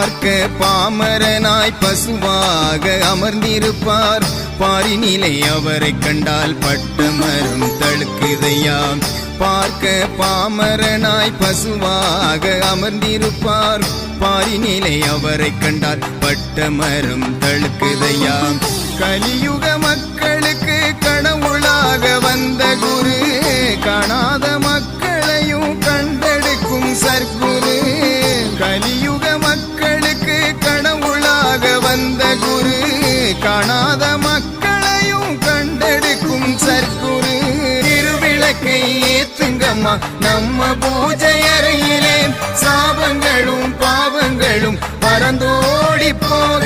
பார்க்க பாமரனாய் பசுவாக அமர்ந்திருப்பார். பாரினிலை அவரை கண்டால் பட்டமரம் தழுக்குதையாம். பார்க்க பாமரனாய் பசுவாக அமர்ந்திருப்பார். பாரினிலை அவரை கண்டால் பட்டமரம் தழுக்குதையாம். கலியுக மக்களுக்கு கடவுளாக வந்த குரு, காணாத மக்களையும் கண்டெடுக்கும் சர்க்குரு. கலியுக மக்களுக்கு கடவுளாக வந்த குரு, காணாத மக்களையும் கண்டெடுக்கும் சர்க்குரு. திருவிளக்கை ஏத்துங்கம்மா நம்ம பூஜை அறையிலே, சாபங்களும் பாவங்களும் பறந்தோடி போக